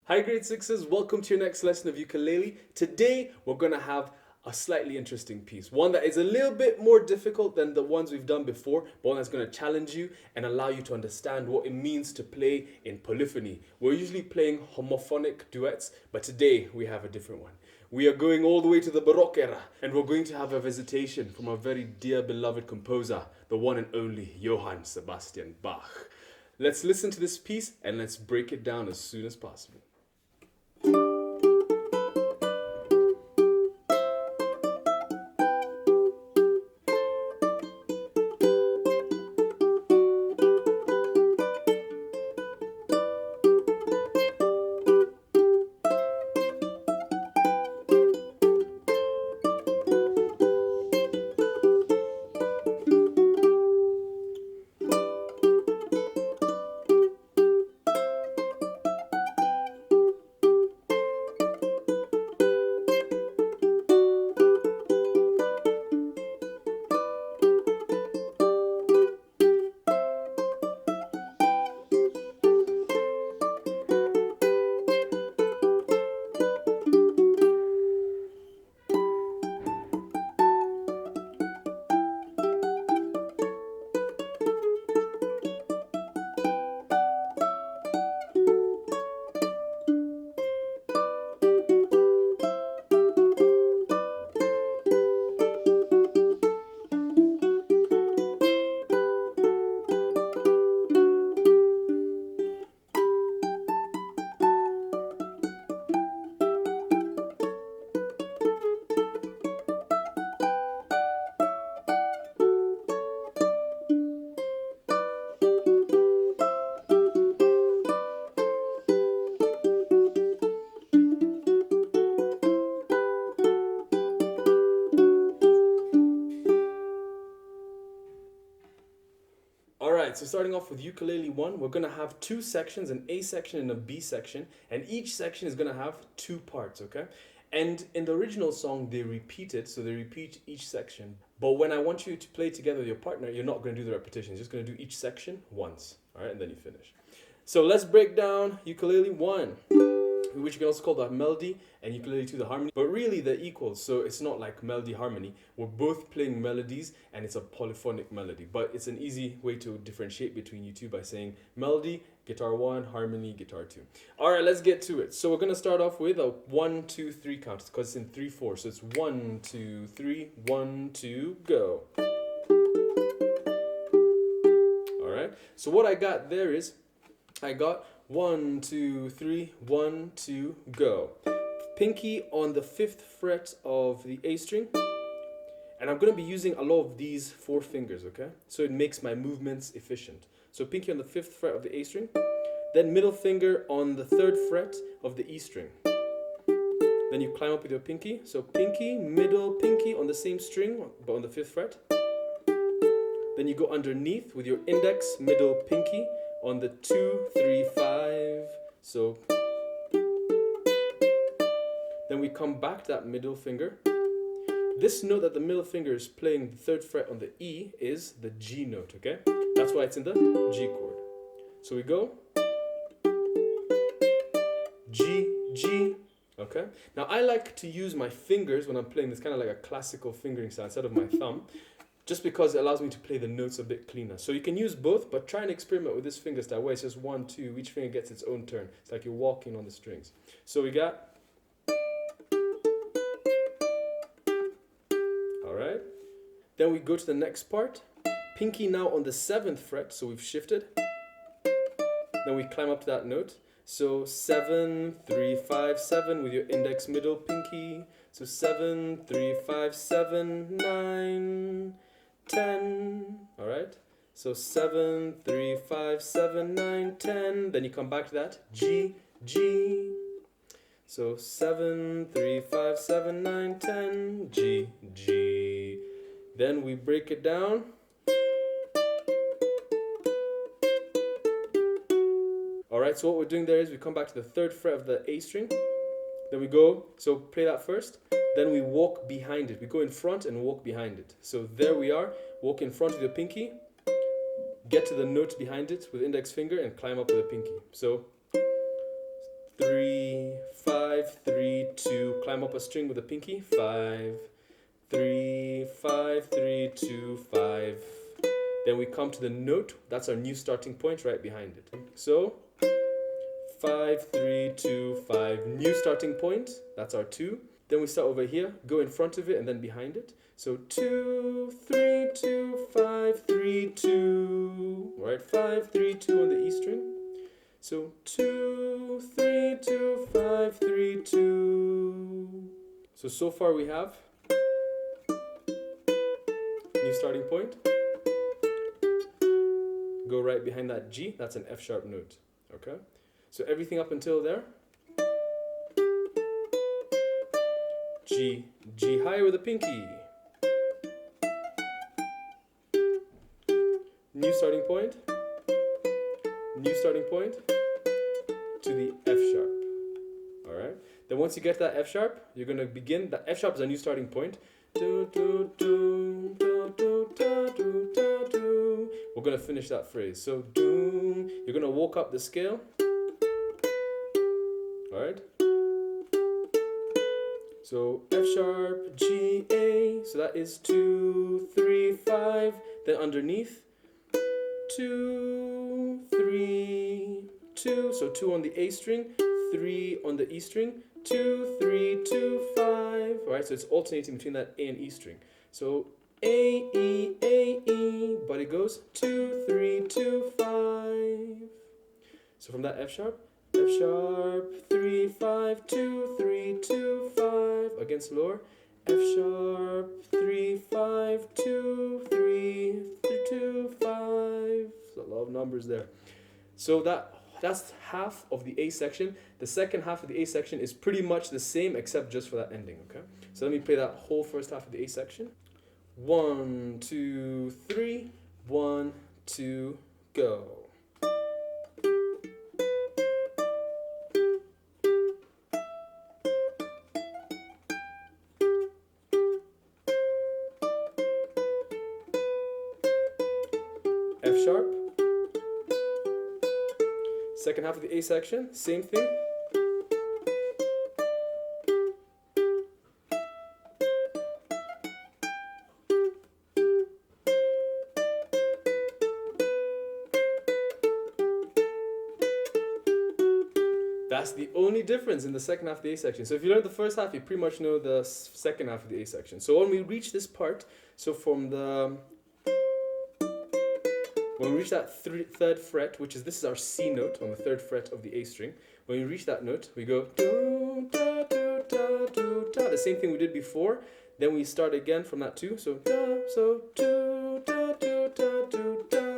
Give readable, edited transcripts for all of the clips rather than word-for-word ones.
Hi grade sixes, welcome to your next lesson of ukulele. Today we're going to have a slightly interesting piece. One that is a little bit more difficult than the ones we've done before, but one that's going to challenge you and allow you to understand what it means to play in polyphony. We're usually playing homophonic duets, but today we have a different one. We are going all the way to the Baroque era, and we're going to have a visitation from our very dear beloved composer, the one and only Johann Sebastian Bach. Let's listen to this piece and let's break it down as soon as possible. Alright, so starting off with ukulele 1, we're going to have two sections, an A section and a B section, and each section is going to have two parts, okay? And in the original song, they repeat it, so they repeat each section. But when I want you to play together with your partner, you're not going to do the repetition, you're just going to do each section once, alright, and then you finish. So let's break down ukulele 1, which you can also call the melody, and ukulele 2 the harmony, but really they're equal, so it's not like melody harmony. We're both playing melodies and it's a polyphonic melody, but it's an easy way to differentiate between you two by saying melody, guitar 1, harmony, guitar 2. Alright, let's get to it. So we're gonna start off with a 1, 2, 3 count because it's in 3/4, so it's 1, 2, 3, 1, 2, go. Alright, so what I got there is I got 1, 2, 3, 1, 2, go. Pinky on the 5th fret of the A string. And I'm going to be using a lot of these 4 fingers, okay? So it makes my movements efficient. So pinky on the 5th fret of the A string. Then middle finger on the 3rd fret of the E string. Then you climb up with your pinky. So pinky, middle, pinky on the same string, but on the 5th fret. Then you go underneath with your index, middle, pinky on the 2, 3, 5. So then we come back to that middle finger. This note that the middle finger is playing the 3rd fret on the E is the G note, okay? That's why it's in the G chord. So we go G, G, okay? Now I like to use my fingers when I'm playing this, kind of like a classical fingering style instead of my thumb, just because it allows me to play the notes a bit cleaner. So you can use both, but try and experiment with this finger style where it's just 1, 2, each finger gets its own turn. It's like you're walking on the strings. So we got, alright. Then we go to the next part. Pinky now on the 7th fret, so we've shifted. Then we climb up to that note. So 7, 3, 5, 7 with your index, middle, pinky. So 7, 3, 5, 7, 9, 10, all right? So 7, 3, 5, 7, 9, 10. Then you come back to that, G, G. So 7, 3, 5, 7, 9, 10, G, G. Then we break it down. All right, so what we're doing there is we come back to the 3rd fret of the A string. Then we go, so play that first. Then we walk behind it. We go in front and walk behind it. So there we are. Walk in front with your pinky. Get to the note behind it with index finger and climb up with the pinky. So 3, 5, 3, 2. Climb up a string with a pinky. 5, 3, 5, 3, 2, 5. Then we come to the note. That's our new starting point right behind it. So 5, 3, 2, 5. New starting point. That's our 2. Then we start over here, go in front of it and then behind it. So 2, 3, 2, 5, 3, 2. All right, 5, 3, 2 on the E string. So 2, 3, 2, 5, 3, 2. So far we have new starting point. Go right behind that G, that's an F sharp note. Okay? So everything up until there. G, G higher with a pinky. New starting point. New starting point to the F sharp. All right. Then once you get that F sharp, you're gonna begin. The F sharp is a new starting point. We're gonna finish that phrase. So you're gonna walk up the scale. All right. So F sharp, G, A. So that is 2, 3, 5. Then underneath. 2, 3, 2. So 2 on the A string, 3 on the E string, 2, 3, 2, 5. All right, so it's alternating between that A and E string. So A, E, but it goes 2, 3, 2, 5. So from that F sharp, 3, 5, 2, 3, 2, 5. Again slower. F sharp, 3, 5, 2, 3, 2, 5. So a lot of numbers there. So that's half of the A section. The second half of the A section is pretty much the same except just for that ending, okay? So let me play that whole first half of the A section. 1, 2, 3. 1, 2, go. F sharp. Second half of the A section, same thing. That's the only difference in the second half of the A section. So if you learned the first half, you pretty much know the second half of the A section. So when we reach this part, so from the when we reach that third fret, this is our C note on the third fret of the A string. When we reach that note, we go do, da, do, da, do, da. The same thing we did before. Then we start again from that 2. So da, so do, da, do, da, do, da,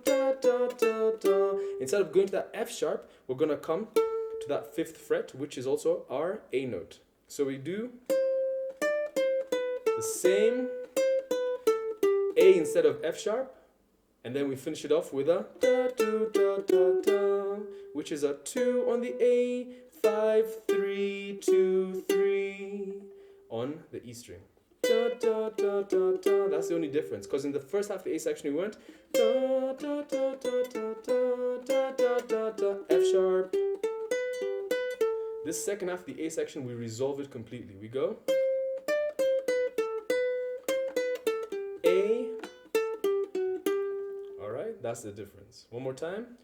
da, da, da, da. Instead of going to that F sharp, we're gonna come to that 5th fret, which is also our A note. So we do the same A instead of F sharp. And then we finish it off with a da do da da da, which is a 2 on the A, 5, 3, 2, 3 on the E string. Da da da da da. That's the only difference, because in the first half of the A section we went da da da da da da da da da F sharp. This second half of the A section we resolve it completely. We go A. That's the difference. One more time.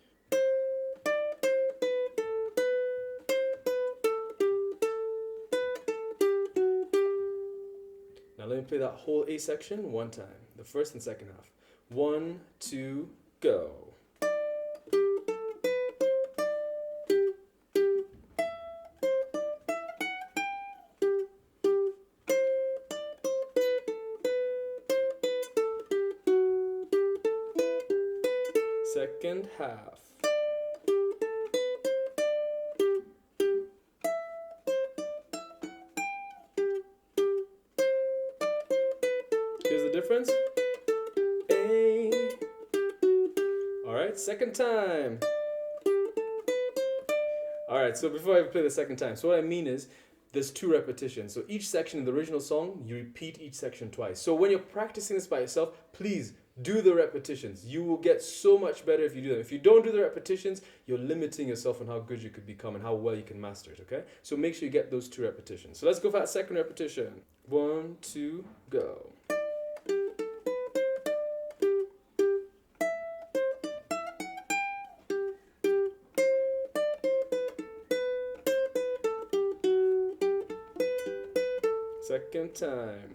Now let me play that whole A section one time. The first and second half. 1, 2, go. Second half. Here's the difference. A. All right, second time. All right, so before I play the second time, so what I mean is there's 2 repetitions. So each section in the original song, you repeat each section twice. So when you're practicing this by yourself, please Do the repetitions. You will get so much better if you do them. If you don't do the repetitions, you're limiting yourself on how good you could become and how well you can master it, okay? So make sure you get those 2 repetitions. So let's go for that second repetition. 1, 2, go. Second time.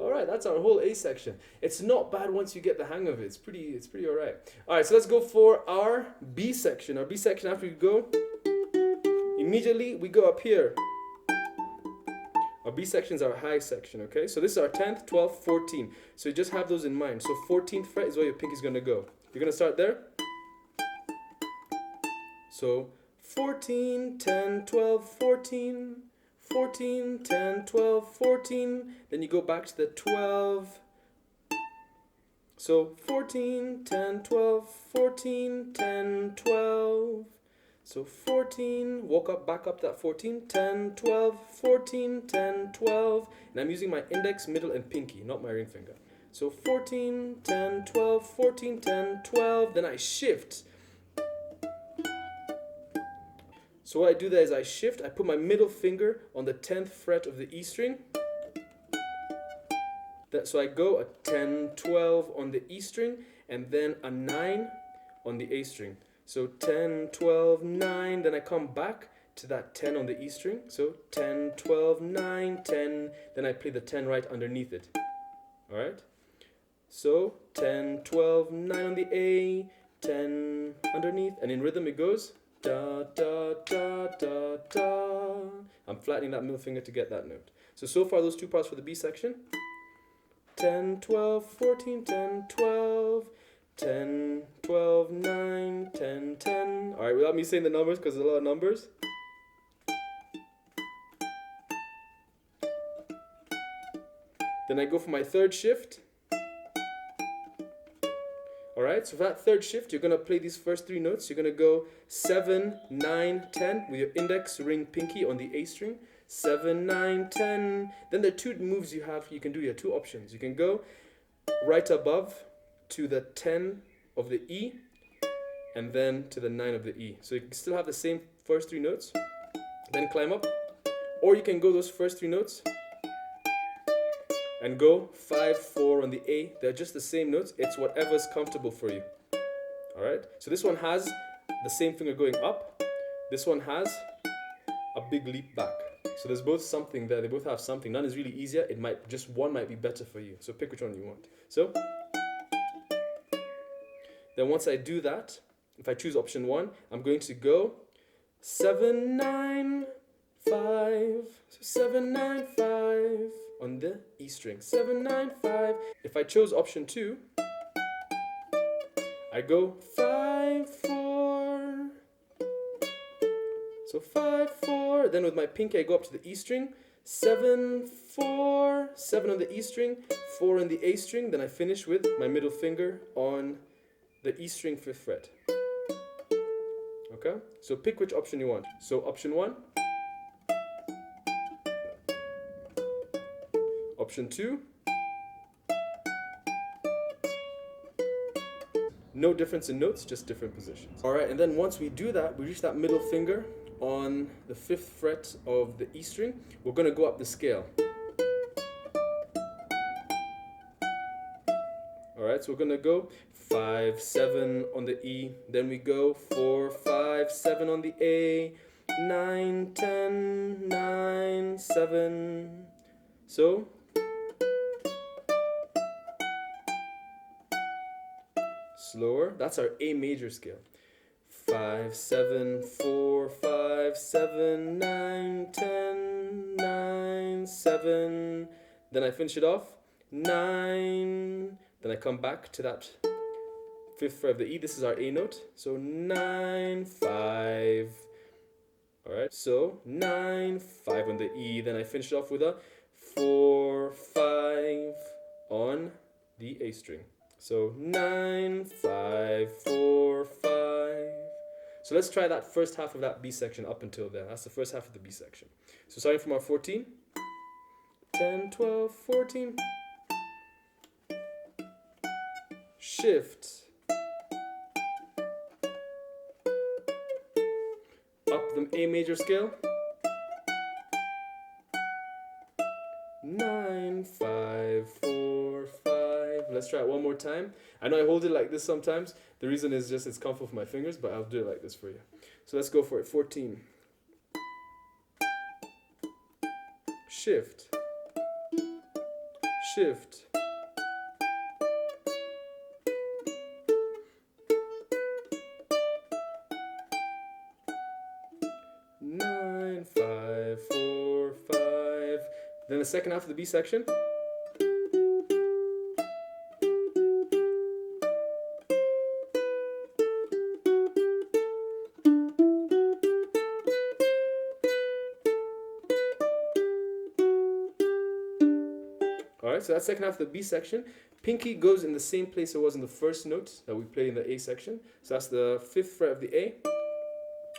Alright, that's our whole A section. It's not bad once you get the hang of it. It's pretty alright. Alright, so let's go for our B section. Our B section, after we go, immediately we go up here. Our B section is our high section, okay? So this is our 10th, 12th, 14th. So you just have those in mind. So 14th fret is where your pinky's going to go. You're going to start there. So 14, 10, 12, 14, 14, 10, 12, 14. Then you go back to the 12. So 14, 10, 12, 14, 10, 12. So 14, walk up, back up that 14, 10, 12, 14, 10, 12. And I'm using my index, middle, and pinky, not my ring finger. So 14, 10, 12, 14, 10, 12. Then I shift. So what I do there is I shift, I put my middle finger on the 10th fret of the E string. So I go a 10, 12 on the E string, and then a 9 on the A string. So 10, 12, 9, then I come back to that 10 on the E string. So 10, 12, 9, 10, then I play the 10 right underneath it. Alright? So 10, 12, 9 on the A, 10 underneath, and in rhythm it goes da, da, da, da, da. I'm flattening that middle finger to get that note. So far those 2 parts for the B section. 10, 12, 14, 10, 12. 10, 12, 9, 10, 10. Alright, without me saying the numbers because there's a lot of numbers. Then I go for my third shift. Alright, so for that third shift, you're going to play these first 3 notes. You're going to go 7, 9, 10 with your index, ring, pinky on the A string. 7, 9, 10. Then there are 2 moves you can do. You have 2 options. You can go right above to the 10 of the E, and then to the 9 of the E. So you can still have the same first 3 notes, then climb up. Or you can go those first 3 notes and go 5, 4 on the A. They're just the same notes. It's whatever's comfortable for you. Alright? So this one has the same finger going up. This one has a big leap back. So there's both something there. They both have something. None is really easier. Just one might be better for you. So pick which one you want. So then once I do that, if I choose option 1, I'm going to go 7, 9, 5. So 7, 9, 5 on the E string. 7, 9, 5. If I chose option 2, I go 5, 4. So 5, 4. Then with my pinky, I go up to the E string. 7, 4. 7 on the E string. 4 on the A string. Then I finish with my middle finger on the E string 5th fret. Okay? So pick which option you want. So option 1. Option 2. No difference in notes, just different positions. Alright, and then once we do that, we reach that middle finger on the 5th fret of the E string. We're going to go up the scale. Alright, so we're going to go 5, 7 on the E, then we go 4, 5, 7 on the A, 9, 10, 9, 7. So slower, that's our A major scale. 5, 7, 4, 5, 7, 9, 10, 9, 7. Then I finish it off, 9. Then I come back to that 5th fret of the E. This is our A note. So 9, 5. Alright, so 9, 5 on the E. Then I finish it off with a 4, 5 on the A string. So 9, 5, 4, 5. So let's try that first half of that B section up until there. That's the first half of the B section. So starting from our 14, 10, 12, 14, shift, up the A major scale, 9, 5, 4, 5. Let's try it one more time. I know I hold it like this sometimes. The reason is just it's comfortable for my fingers, but I'll do it like this for you. So let's go for it. 14. Shift. Shift. Nine, 5, 4, 5. Then the second half of the B section. Alright, so that's second half of the B section. Pinky goes in the same place it was in the first note that we played in the A section. So that's the 5th fret of the A,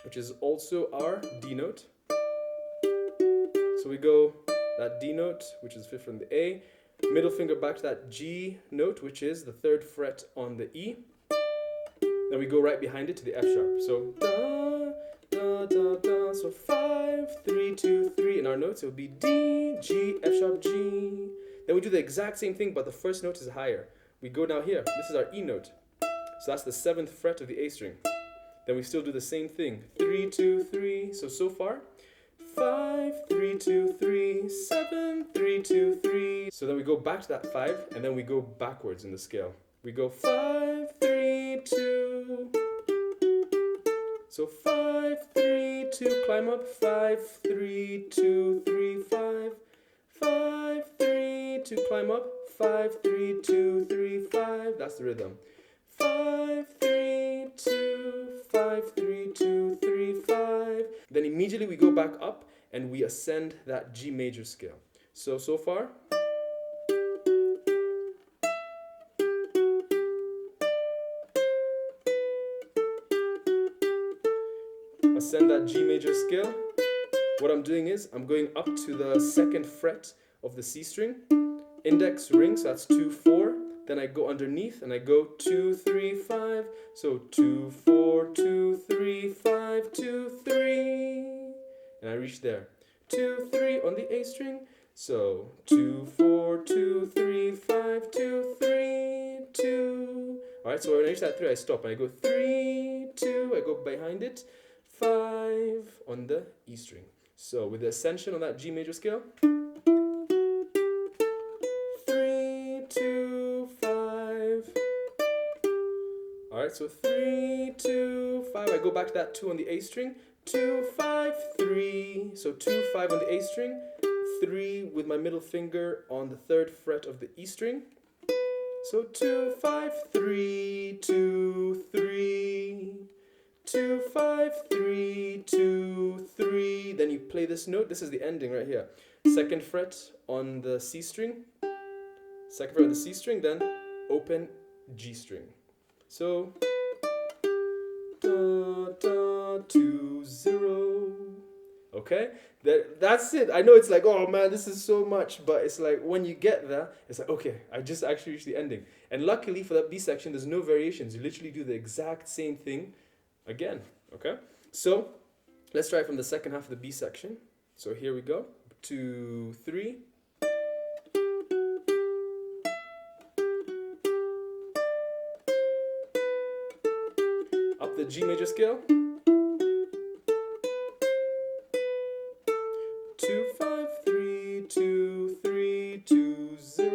which is also our D note. So we go that D note, which is 5th from the A, middle finger back to that G note, which is the 3rd fret on the E. Then we go right behind it to the F sharp. So da, da, da, da. So 5, 3, 2, 3 in our notes. It would be D, G, F sharp, G. Then we do the exact same thing, but the first note is higher. We go down here. This is our E note. So that's the 7th fret of the A string. Then we still do the same thing. 3, 2, 3. So far, 5, 3, 2, 3, 7, 3, 2, 3. So then we go back to that 5, and then we go backwards in the scale. We go 5, 3, 2. So 5, 3, 2, climb up. 5, 3, 2, 3, 5. 5, 3, 2, climb up. 5, 3, 2, 3, 5. That's the rhythm. 5, 3, 2, 5, 3, 2, 3, 5. Then immediately we go back up and we ascend that G major scale. So far. Ascend that G major scale. What I'm doing is I'm going up to the 2nd fret of the C string, index ring, so that's 2, 4. Then I go underneath and I go 2, 3, 5. So 2, 4, 2, 3, 5, 2, 3. And I reach there. 2, 3 on the A string. So 2, 4, 2, 3, 5, 2, 3, 2. Alright, so when I reach that 3, I stop and I go 3, 2. I go behind it. 5 on the E string. So with the ascension on that G major scale. 3, 2, 5. Alright, so 3, 2, 5. I go back to that 2 on the A string. 2, 5, 3. So 2, 5 on the A string. 3 with my middle finger on the 3rd fret of the E string. So 2, 5, 3, 2, 3. 2, 5, 3, 2, 3. Then you play this note. This is the ending right here. 2nd fret on the C string. 2nd fret on the C string, then open G string. So da, da, 2, 0. Okay? That's it. I know it's like, oh man, this is so much, but it's like when you get there, it's like, okay, I just actually reached the ending. And luckily for that B section, there's no variations. You literally do the exact same thing again. Okay? So let's try it from the second half of the B section. So here we go. 2, 3. Up the G major scale. 2, 5, 3, 2, 3, 2, 0.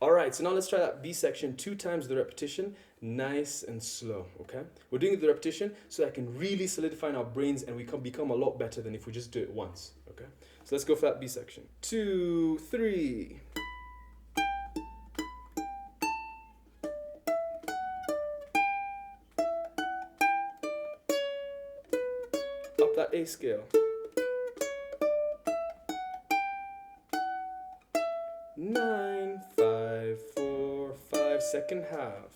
Alright, so now let's try that B section 2 times the repetition, nice and slow, okay? We're doing the repetition so that I can really solidify in our brains and we can become a lot better than if we just do it once, okay? So let's go for that B section. 2, 3. Up that A scale. 9, 5, 4, 5, second half.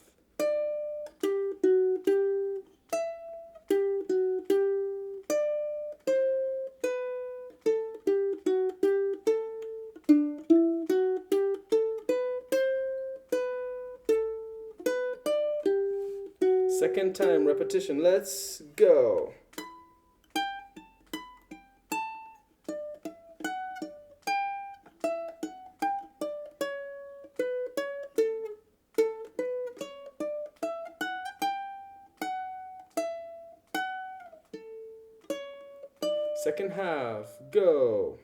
Second time, repetition. Let's go. Second half, go.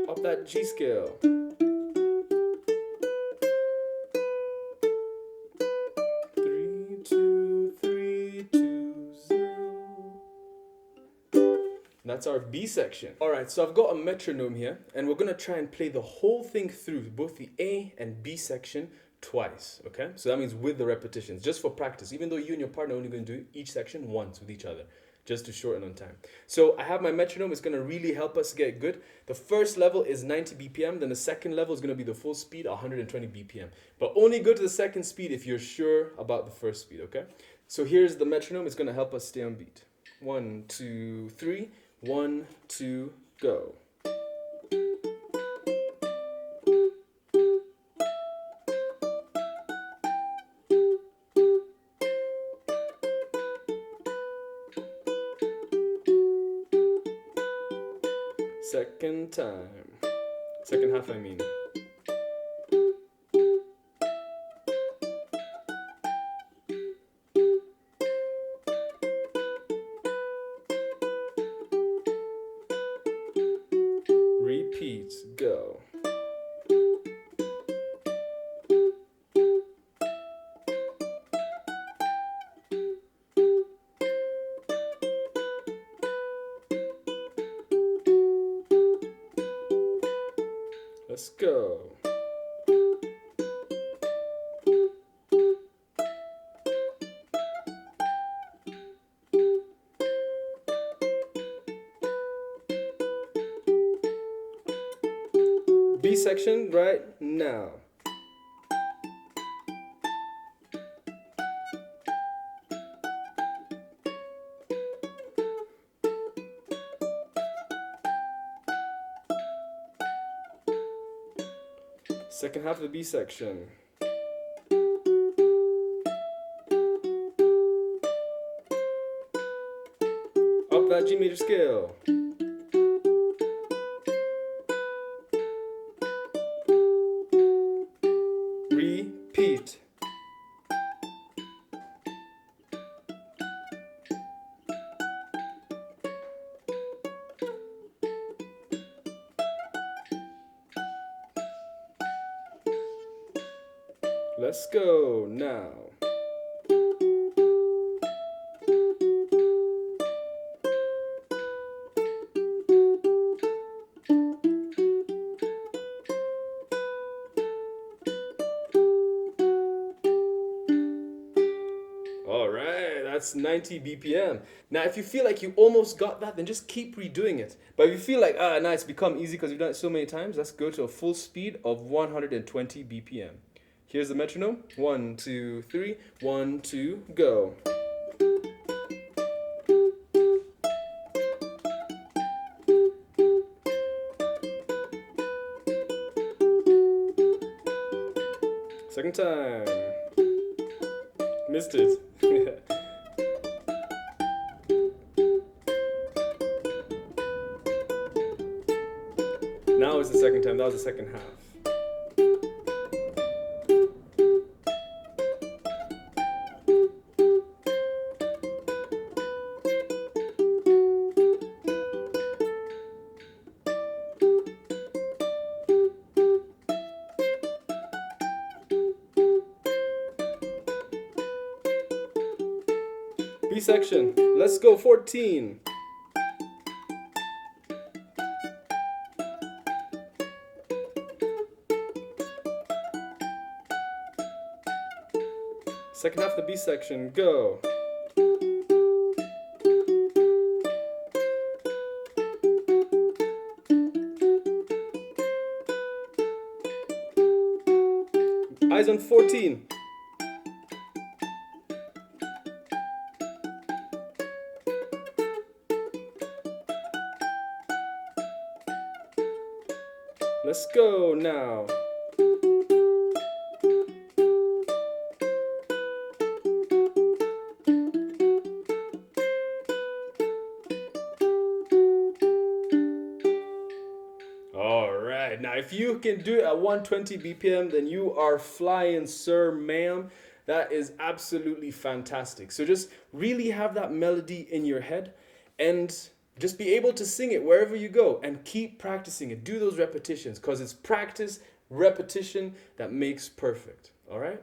Up that G scale. 3, 2, 3, 2, 0. That's our B section. All right, so I've got a metronome here, and we're gonna try and play the whole thing through, both the A and B section, twice, okay? So that means with the repetitions, just for practice, even though you and your partner are only going to do each section once with each other, just to shorten on time. So I have my metronome. It's going to really help us get good. The first level is 90 BPM, then the second level is going to be the full speed, 120 BPM. But only go to the second speed if you're sure about the first speed, okay? So here's the metronome. It's going to help us stay on beat. 1, 2, 3. 1, 2, go. Second time. Second half, I mean. Repeat, go. Let's go. B section right now. Second half of the B section. Up that G major scale. Repeat. Let's go now. All right, that's 90 BPM. Now, if you feel like you almost got that, then just keep redoing it. But if you feel like, now it's become easy because you've done it so many times, let's go to a full speed of 120 BPM. Here's the metronome. 1, 2, 3. 1, 2, go. Second time. Missed it. Now is the second time. That was the second half. B section. Let's go 14. Second half of the B section, go. Eyes on 14. Let's go now. All right. Now, if you can do it at 120 BPM, then you are flying, sir, ma'am. That is absolutely fantastic. So just really have that melody in your head and just be able to sing it wherever you go and keep practicing it. Do those repetitions because it's practice, repetition that makes perfect. All right?